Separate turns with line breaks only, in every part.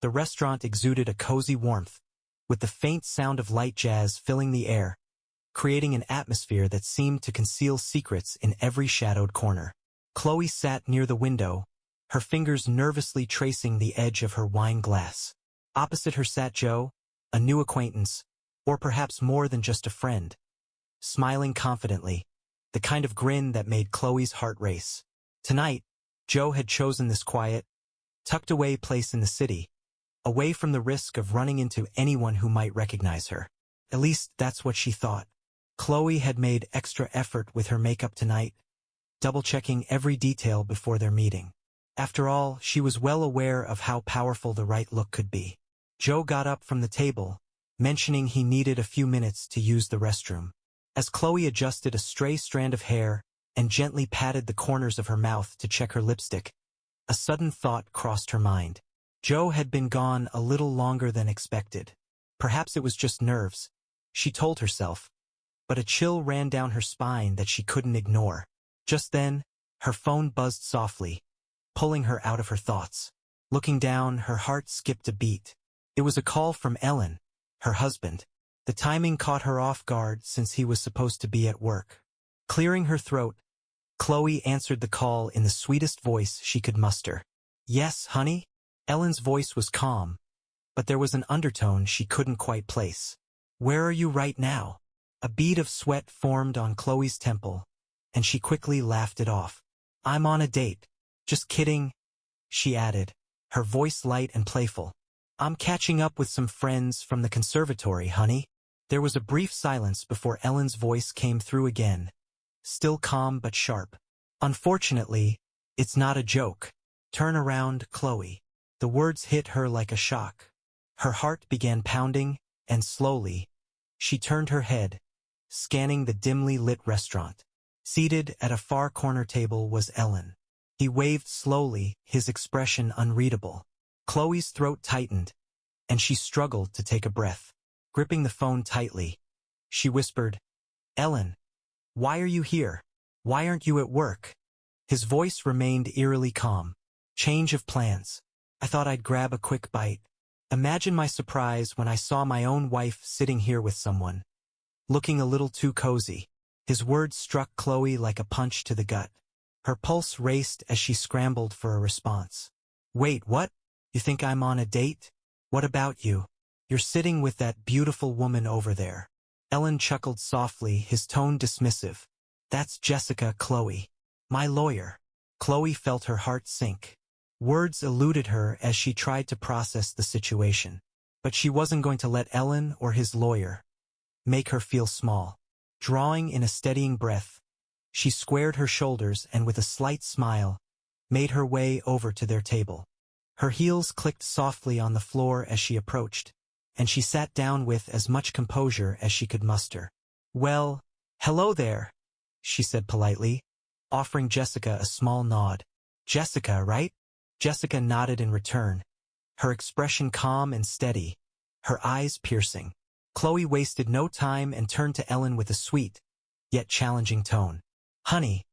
The restaurant exuded a cozy warmth, with the faint sound of light jazz filling the air, creating an atmosphere that seemed to conceal secrets in every shadowed corner. Chloe sat near the window, her fingers nervously tracing the edge of her wine glass. Opposite her sat Joe, a new acquaintance, or perhaps more than just a friend, smiling confidently, the kind of grin that made Chloe's heart race. Tonight, Joe had chosen this quiet, tucked-away place in the city, away from the risk of running into anyone who might recognize her. At least that's what she thought. Chloe had made extra effort with her makeup tonight, double-checking every detail before their meeting. After all, she was well aware of how powerful the right look could be. Joe got up from the table, mentioning he needed a few minutes to use the restroom. As Chloe adjusted a stray strand of hair and gently patted the corners of her mouth to check her lipstick, a sudden thought crossed her mind. Joe had been gone a little longer than expected. Perhaps it was just nerves, she told herself, but a chill ran down her spine that she couldn't ignore. Just then, her phone buzzed softly, pulling her out of her thoughts. Looking down, her heart skipped a beat. It was a call from Ellen, her husband. The timing caught her off guard since he was supposed to be at work. Clearing her throat, Chloe answered the call in the sweetest voice she could muster. "Yes, honey?" Ellen's voice was calm, but there was an undertone she couldn't quite place. "Where are you right now?" A bead of sweat formed on Chloe's temple, and she quickly laughed it off. "I'm on a date. Just kidding," she added, her voice light and playful. "I'm catching up with some friends from the conservatory, honey." There was a brief silence before Ellen's voice came through again, still calm but sharp. "Unfortunately, it's not a joke. Turn around, Chloe." The words hit her like a shock. Her heart began pounding, and slowly, she turned her head, scanning the dimly lit restaurant. Seated at a far corner table was Ellen. He waved slowly, his expression unreadable. Chloe's throat tightened, and she struggled to take a breath. Gripping the phone tightly, she whispered, "Ellen, why are you here? Why aren't you at work?" His voice remained eerily calm. "Change of plans. I thought I'd grab a quick bite." Imagine my surprise when I saw my own wife sitting here with someone, looking a little too cozy. His words struck Chloe like a punch to the gut. Her pulse raced as she scrambled for a response. "Wait, what? You think I'm on a date? What about you? You're sitting with that beautiful woman over there." Ellen chuckled softly, his tone dismissive. "That's Jessica, Chloe. My lawyer." Chloe felt her heart sink. Words eluded her as she tried to process the situation. But she wasn't going to let Ellen or his lawyer make her feel small. Drawing in a steadying breath, she squared her shoulders and with a slight smile, made her way over to their table. Her heels clicked softly on the floor as she approached, and she sat down with as much composure as she could muster. "Well, hello there," she said politely, offering Jessica a small nod. "Jessica, right?" Jessica nodded in return, her expression calm and steady, her eyes piercing. Chloe wasted no time and turned to Ellen with a sweet, yet challenging tone. "Honey,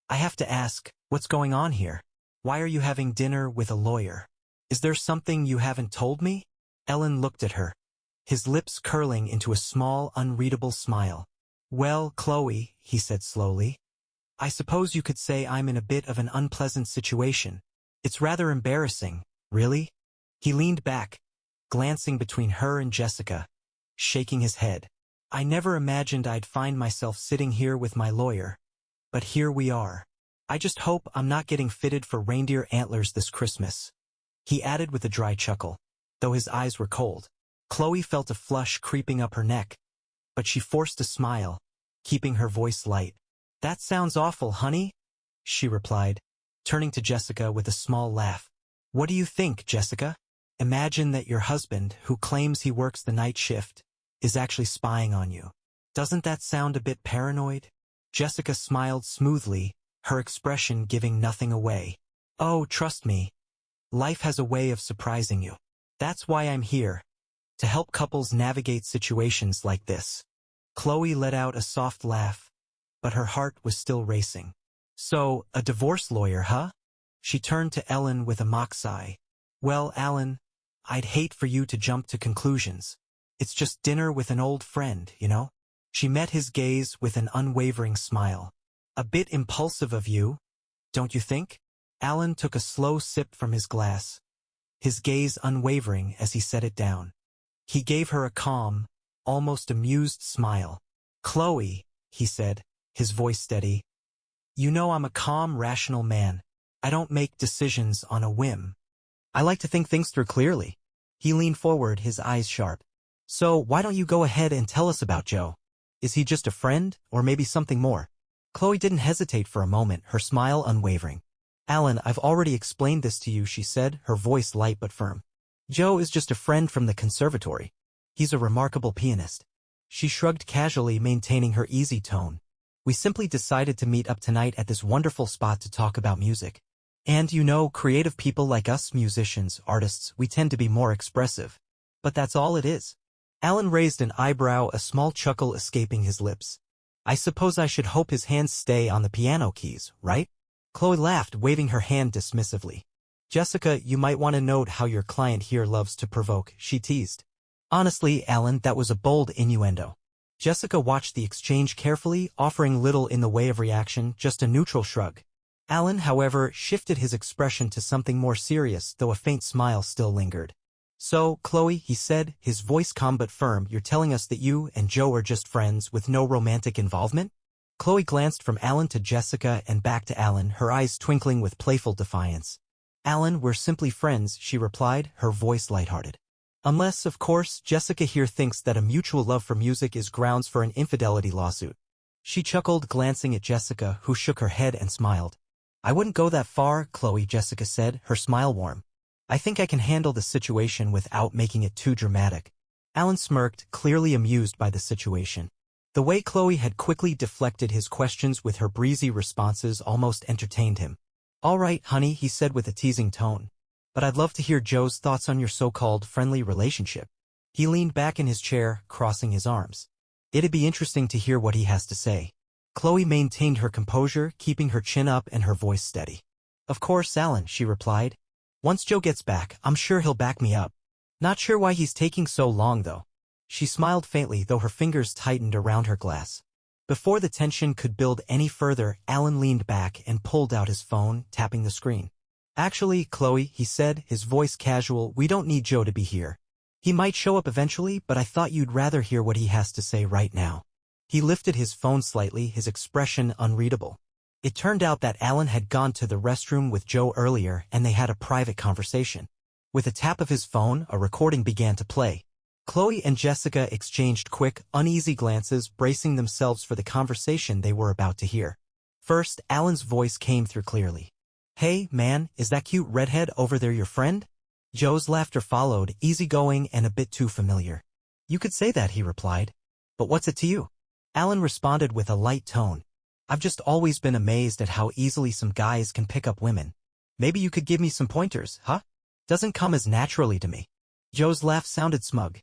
I have to ask, what's going on here? Why are you having dinner with a lawyer? Is there something you haven't told me?" Ellen looked at her, his lips curling into a small, unreadable smile. "Well, Chloe," he said slowly, "I suppose you could say I'm in a bit of an unpleasant situation. It's rather embarrassing, really." He leaned back, glancing between her and Jessica, shaking his head. "I never imagined I'd find myself sitting here with my lawyer, but here we are. I just hope I'm not getting fitted for reindeer antlers this Christmas," he added with a dry chuckle, though his eyes were cold. Chloe felt a flush creeping up her neck, but she forced a smile, keeping her voice light. "That sounds awful, honey," she replied, turning to Jessica with a small laugh. "What do you think, Jessica? Imagine that your husband, who claims he works the night shift, is actually spying on you. Doesn't that sound a bit paranoid?" Jessica smiled smoothly, her expression giving nothing away. "Oh, trust me. Life has a way of surprising you. That's why I'm here, to help couples navigate situations like this." Chloe let out a soft laugh, but her heart was still racing. "So, a divorce lawyer, huh?" She turned to Ellen with a mock sigh. "Well, Alan, I'd hate for you to jump to conclusions. It's just dinner with an old friend, you know? She met his gaze with an unwavering smile. A bit impulsive of you, don't you think? Alan took a slow sip from his glass, his gaze unwavering as he set it down. He gave her a calm, almost amused smile. Chloe, he said, his voice steady. You know I'm a calm, rational man. I don't make decisions on a whim. I like to think things through clearly. He leaned forward, his eyes sharp. So why don't you go ahead and tell us about Joe? Is he just a friend, or maybe something more? Chloe didn't hesitate for a moment, her smile unwavering. Alan, I've already explained this to you, she said, her voice light but firm. Joe is just a friend from the conservatory. He's a remarkable pianist. She shrugged casually, maintaining her easy tone. We simply decided to meet up tonight at this wonderful spot to talk about music. And you know, creative people like us musicians, artists, we tend to be more expressive. But that's all it is. Alan raised an eyebrow, a small chuckle escaping his lips. I suppose I should hope his hands stay on the piano keys, right? Chloe laughed, waving her hand dismissively. Jessica, you might want to note how your client here loves to provoke, she teased. Honestly, Alan, that was a bold innuendo. Jessica watched the exchange carefully, offering little in the way of reaction, just a neutral shrug. Alan, however, shifted his expression to something more serious, though a faint smile still lingered. So, Chloe, he said, his voice calm but firm, you're telling us that you and Joe are just friends with no romantic involvement? Chloe glanced from Alan to Jessica and back to Alan, her eyes twinkling with playful defiance. Alan, we're simply friends, she replied, her voice lighthearted. Unless, of course, Jessica here thinks that a mutual love for music is grounds for an infidelity lawsuit. She chuckled, glancing at Jessica, who shook her head and smiled. I wouldn't go that far, Chloe, Jessica said, her smile warm. I think I can handle the situation without making it too dramatic. Alan smirked, clearly amused by the situation. The way Chloe had quickly deflected his questions with her breezy responses almost entertained him. All right, honey, he said with a teasing tone. But I'd love to hear Joe's thoughts on your so-called friendly relationship. He leaned back in his chair, crossing his arms. It'd be interesting to hear what he has to say. Chloe maintained her composure, keeping her chin up and her voice steady. Of course, Alan, she replied. Once Joe gets back, I'm sure he'll back me up. Not sure why he's taking so long, though. She smiled faintly, though her fingers tightened around her glass. Before the tension could build any further, Alan leaned back and pulled out his phone, tapping the screen. Actually, Chloe, he said, his voice casual, we don't need Joe to be here. He might show up eventually, but I thought you'd rather hear what he has to say right now. He lifted his phone slightly, his expression unreadable. It turned out that Alan had gone to the restroom with Joe earlier, and they had a private conversation. With a tap of his phone, a recording began to play. Chloe and Jessica exchanged quick, uneasy glances, bracing themselves for the conversation they were about to hear. First, Alan's voice came through clearly. Hey, man, is that cute redhead over there your friend? Joe's laughter followed, easygoing and a bit too familiar. You could say that, he replied. But what's it to you? Alan responded with a light tone. I've just always been amazed at how easily some guys can pick up women. Maybe you could give me some pointers, huh? Doesn't come as naturally to me. Joe's laugh sounded smug.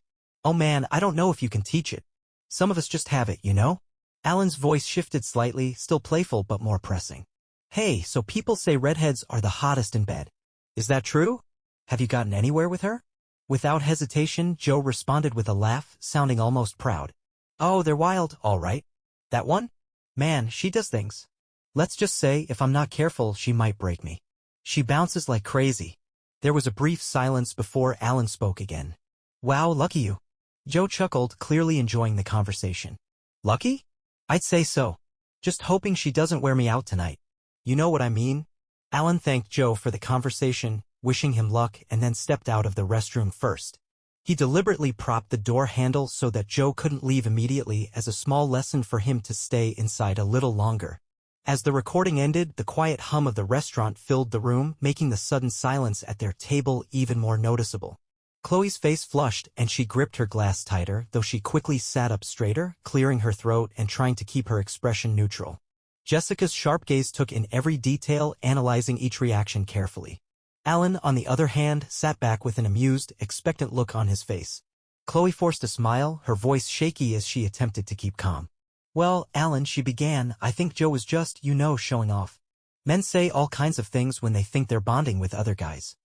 Oh man, I don't know if you can teach it. Some of us just have it, you know? Alan's voice shifted slightly, still playful but more pressing. Hey, so people say redheads are the hottest in bed. Is that true? Have you gotten anywhere with her? Without hesitation, Joe responded with a laugh, sounding almost proud. Oh, they're wild, all right. That one? Man, she does things. Let's just say, if I'm not careful, she might break me. She bounces like crazy. There was a brief silence before Alan spoke again. Wow, lucky you. Joe chuckled, clearly enjoying the conversation. Lucky? I'd say so. Just hoping she doesn't wear me out tonight. You know what I mean? Alan thanked Joe for the conversation, wishing him luck, and then stepped out of the restroom first. He deliberately propped the door handle so that Joe couldn't leave immediately, as a small lesson for him to stay inside a little longer. As the recording ended, the quiet hum of the restaurant filled the room, making the sudden silence at their table even more noticeable. Chloe's face flushed, and she gripped her glass tighter, though she quickly sat up straighter, clearing her throat and trying to keep her expression neutral. Jessica's sharp gaze took in every detail, analyzing each reaction carefully. Alan, on the other hand, sat back with an amused, expectant look on his face. Chloe forced a smile, her voice shaky as she attempted to keep calm. Well, Alan, she began, I think Joe was just, showing off. Men say all kinds of things when they think they're bonding with other guys.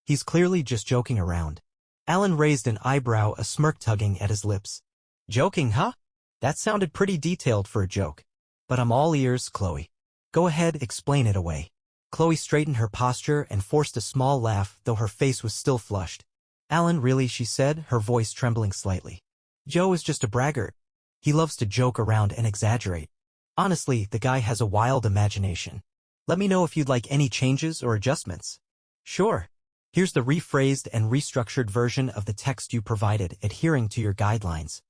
He's clearly just joking around. Alan raised an eyebrow, a smirk tugging at his lips. Joking, huh? That sounded pretty detailed for a joke. But I'm all ears, Chloe. Go ahead, explain it away. Chloe straightened her posture and forced a small laugh, though her face was still flushed. Alan, really, she said, her voice trembling slightly. Joe is just a braggart. He loves to joke around and exaggerate. Honestly, the guy has a wild imagination. Let me know if you'd like any changes or adjustments. Sure. Here's the rephrased and restructured version of the text you provided, adhering to your guidelines.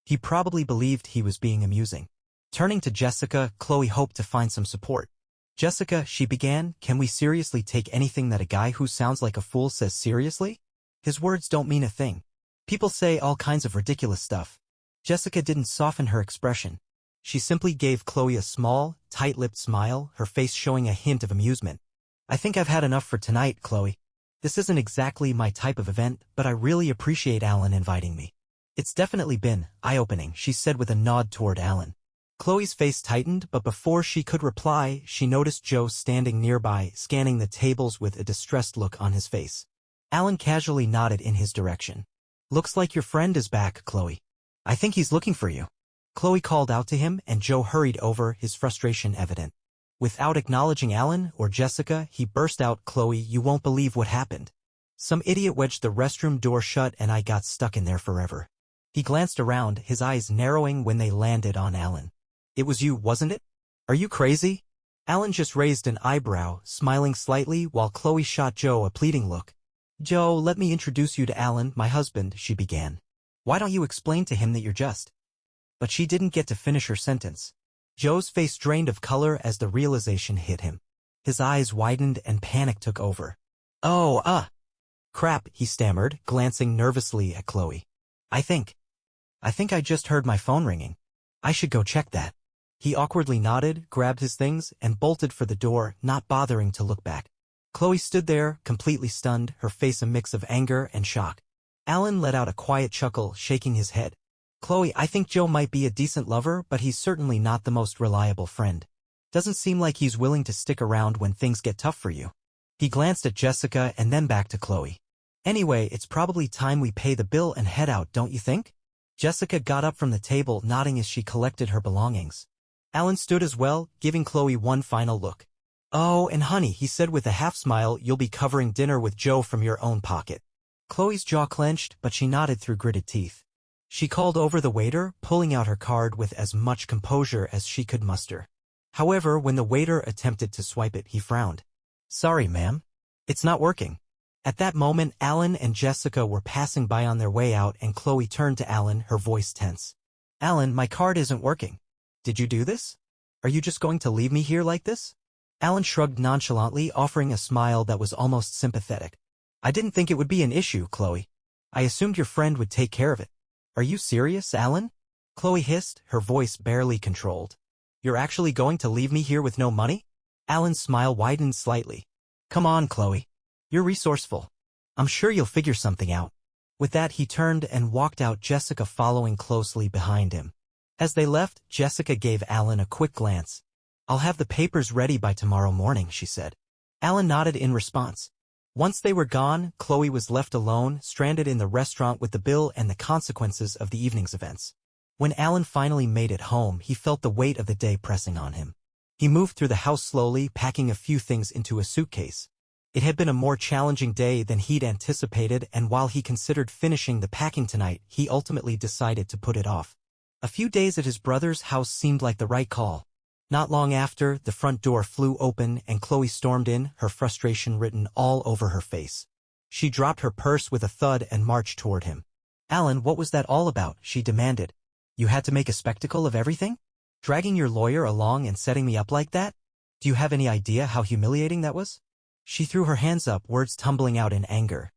He probably believed he was being amusing. Turning to Jessica, Chloe hoped to find some support. Jessica, she began, can we seriously take anything that a guy who sounds like a fool says seriously? His words don't mean a thing. People say all kinds of ridiculous stuff. Jessica didn't soften her expression. She simply gave Chloe a small, tight-lipped smile, her face showing a hint of amusement. I think I've had enough for tonight, Chloe. This isn't exactly my type of event, but I really appreciate Alan inviting me. It's definitely been eye-opening, she said with a nod toward Alan. Chloe's face tightened, but before she could reply, she noticed Joe standing nearby, scanning the tables with a distressed look on his face. Alan casually nodded in his direction. Looks like your friend is back, Chloe. I think he's looking for you. Chloe called out to him, and Joe hurried over, his frustration evident. Without acknowledging Alan or Jessica, he burst out, Chloe, you won't believe what happened. Some idiot wedged the restroom door shut and I got stuck in there forever. He glanced around, his eyes narrowing when they landed on Alan. It was you, wasn't it? Are you crazy? Alan just raised an eyebrow, smiling slightly while Chloe shot Joe a pleading look. Joe, let me introduce you to Alan, my husband, she began. Why don't you explain to him that you're just... But she didn't get to finish her sentence. Joe's face drained of color as the realization hit him. His eyes widened and panic took over. Oh, crap, he stammered, glancing nervously at Chloe. I think I just heard my phone ringing. I should go check that. He awkwardly nodded, grabbed his things, and bolted for the door, not bothering to look back. Chloe stood there, completely stunned, her face a mix of anger and shock. Alan let out a quiet chuckle, shaking his head. Chloe, I think Joe might be a decent lover, but he's certainly not the most reliable friend. Doesn't seem like he's willing to stick around when things get tough for you. He glanced at Jessica and then back to Chloe. Anyway, it's probably time we pay the bill and head out, don't you think? Jessica got up from the table, nodding as she collected her belongings. Alan stood as well, giving Chloe one final look. Oh, and honey, he said with a half-smile, you'll be covering dinner with Joe from your own pocket. Chloe's jaw clenched, but she nodded through gritted teeth. She called over the waiter, pulling out her card with as much composure as she could muster. However, when the waiter attempted to swipe it, he frowned. Sorry, ma'am. It's not working. At that moment, Alan and Jessica were passing by on their way out, and Chloe turned to Alan, her voice tense. Alan, my card isn't working. Did you do this? Are you just going to leave me here like this? Alan shrugged nonchalantly, offering a smile that was almost sympathetic. I didn't think it would be an issue, Chloe. I assumed your friend would take care of it. Are you serious, Alan? Chloe hissed, her voice barely controlled. You're actually going to leave me here with no money? Alan's smile widened slightly. Come on, Chloe. You're resourceful. I'm sure you'll figure something out. With that, he turned and walked out, Jessica following closely behind him. As they left, Jessica gave Alan a quick glance. I'll have the papers ready by tomorrow morning, she said. Alan nodded in response. Once they were gone, Chloe was left alone, stranded in the restaurant with the bill and the consequences of the evening's events. When Alan finally made it home, he felt the weight of the day pressing on him. He moved through the house slowly, packing a few things into a suitcase. It had been a more challenging day than he'd anticipated, and while he considered finishing the packing tonight, he ultimately decided to put it off. A few days at his brother's house seemed like the right call. Not long after, the front door flew open and Chloe stormed in, her frustration written all over her face. She dropped her purse with a thud and marched toward him. Alan, what was that all about? She demanded. You had to make a spectacle of everything? Dragging your lawyer along and setting me up like that? Do you have any idea how humiliating that was? She threw her hands up, words tumbling out in anger.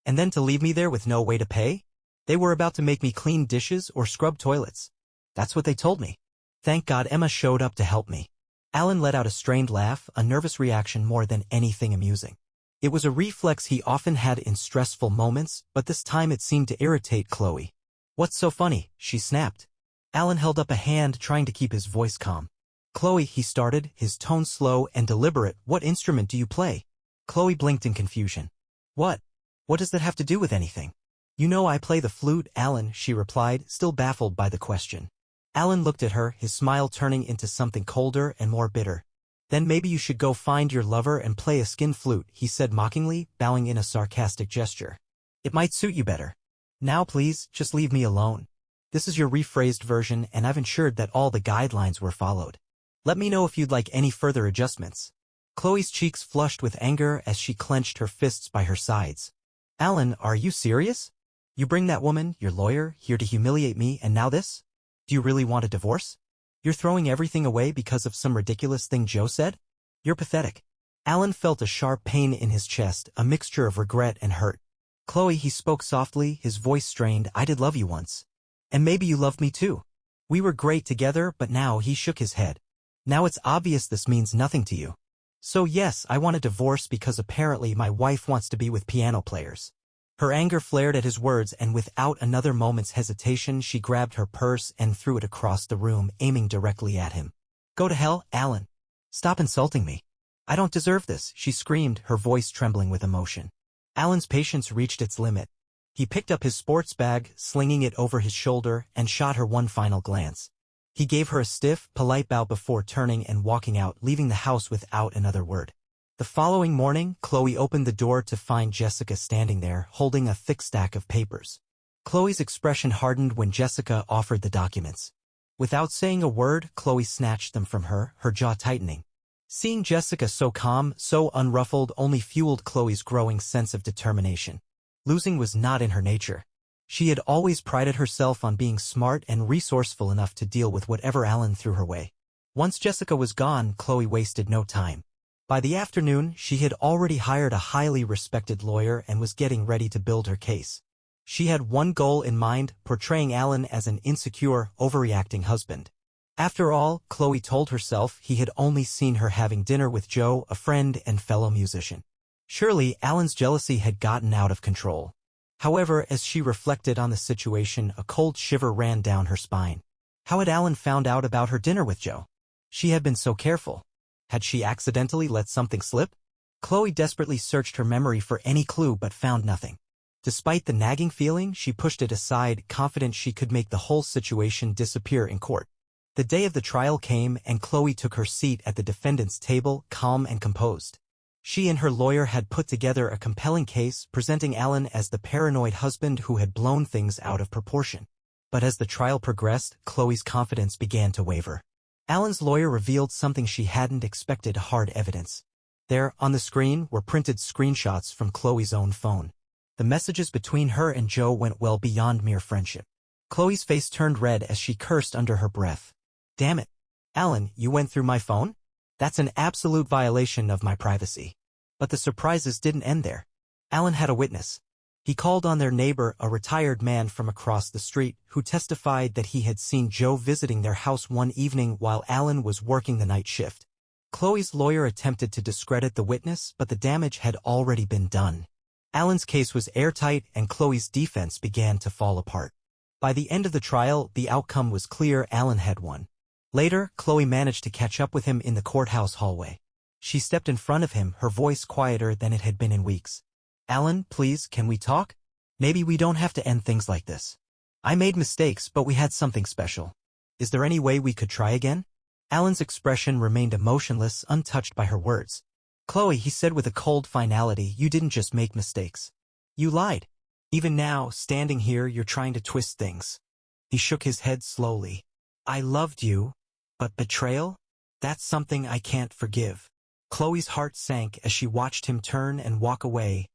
And then to leave me there with no way to pay? They were about to make me clean dishes or scrub toilets. That's what they told me. Thank God Emma showed up to help me. Alan let out a strained laugh, a nervous reaction more than anything amusing. It was a reflex he often had in stressful moments, but this time it seemed to irritate Chloe. What's so funny? She snapped. Alan held up a hand, trying to keep his voice calm. Chloe, he started, his tone slow and deliberate. What instrument do you play? Chloe blinked in confusion. What? What does that have to do with anything? You know I play the flute, Alan, she replied, still baffled by the question. Alan looked at her, his smile turning into something colder and more bitter. Then maybe you should go find your lover and play a skin flute, he said mockingly, bowing in a sarcastic gesture. It might suit you better. Now please, just leave me alone. This is your rephrased version and I've ensured that all the guidelines were followed. Let me know if you'd like any further adjustments. Chloe's cheeks flushed with anger as she clenched her fists by her sides. Alan, are you serious? You bring that woman, your lawyer, here to humiliate me and now this? Do you really want a divorce? You're throwing everything away because of some ridiculous thing Joe said? You're pathetic. Alan felt a sharp pain in his chest, a mixture of regret and hurt. Chloe, he spoke softly, his voice strained, I did love you once. And maybe you loved me too. We were great together, but now he shook his head. Now it's obvious this means nothing to you. So yes, I want a divorce because apparently my wife wants to be with piano players. Her anger flared at his words and without another moment's hesitation she grabbed her purse and threw it across the room, aiming directly at him. Go to hell, Alan. Stop insulting me. I don't deserve this, she screamed, her voice trembling with emotion. Alan's patience reached its limit. He picked up his sports bag, slinging it over his shoulder, and shot her one final glance. He gave her a stiff, polite bow before turning and walking out, leaving the house without another word. The following morning, Chloe opened the door to find Jessica standing there, holding a thick stack of papers. Chloe's expression hardened when Jessica offered the documents. Without saying a word, Chloe snatched them from her, her jaw tightening. Seeing Jessica so calm, so unruffled, only fueled Chloe's growing sense of determination. Losing was not in her nature. She had always prided herself on being smart and resourceful enough to deal with whatever Alan threw her way. Once Jessica was gone, Chloe wasted no time. By the afternoon, she had already hired a highly respected lawyer and was getting ready to build her case. She had one goal in mind, portraying Alan as an insecure, overreacting husband. After all, Chloe told herself, he had only seen her having dinner with Joe, a friend and fellow musician. Surely, Alan's jealousy had gotten out of control. However, as she reflected on the situation, a cold shiver ran down her spine. How had Alan found out about her dinner with Joe? She had been so careful. Had she accidentally let something slip? Chloe desperately searched her memory for any clue but found nothing. Despite the nagging feeling, she pushed it aside, confident she could make the whole situation disappear in court. The day of the trial came and Chloe took her seat at the defendant's table, calm and composed. She and her lawyer had put together a compelling case, presenting Alan as the paranoid husband who had blown things out of proportion. But as the trial progressed, Chloe's confidence began to waver. Alan's lawyer revealed something she hadn't expected: hard evidence. There, on the screen, were printed screenshots from Chloe's own phone. The messages between her and Joe went well beyond mere friendship. Chloe's face turned red as she cursed under her breath. Damn it. Alan, you went through my phone? That's an absolute violation of my privacy. But the surprises didn't end there. Alan had a witness. He called on their neighbor, a retired man from across the street, who testified that he had seen Joe visiting their house one evening while Alan was working the night shift. Chloe's lawyer attempted to discredit the witness, but the damage had already been done. Alan's case was airtight and Chloe's defense began to fall apart. By the end of the trial, the outcome was clear: Alan had won. Later, Chloe managed to catch up with him in the courthouse hallway. She stepped in front of him, her voice quieter than it had been in weeks. Alan, please, can we talk? Maybe we don't have to end things like this. I made mistakes, but we had something special. Is there any way we could try again? Alan's expression remained emotionless, untouched by her words. Chloe, he said with a cold finality, you didn't just make mistakes. You lied. Even now, standing here, you're trying to twist things. He shook his head slowly. I loved you, but betrayal? That's something I can't forgive. Chloe's heart sank as she watched him turn and walk away,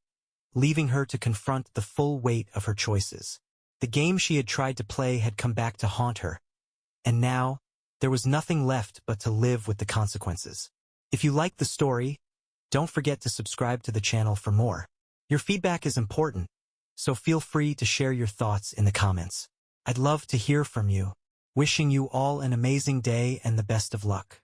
leaving her to confront the full weight of her choices. The game she had tried to play had come back to haunt her. And now, there was nothing left but to live with the consequences. If you liked the story, don't forget to subscribe to the channel for more. Your feedback is important, so feel free to share your thoughts in the comments. I'd love to hear from you. Wishing you all an amazing day and the best of luck.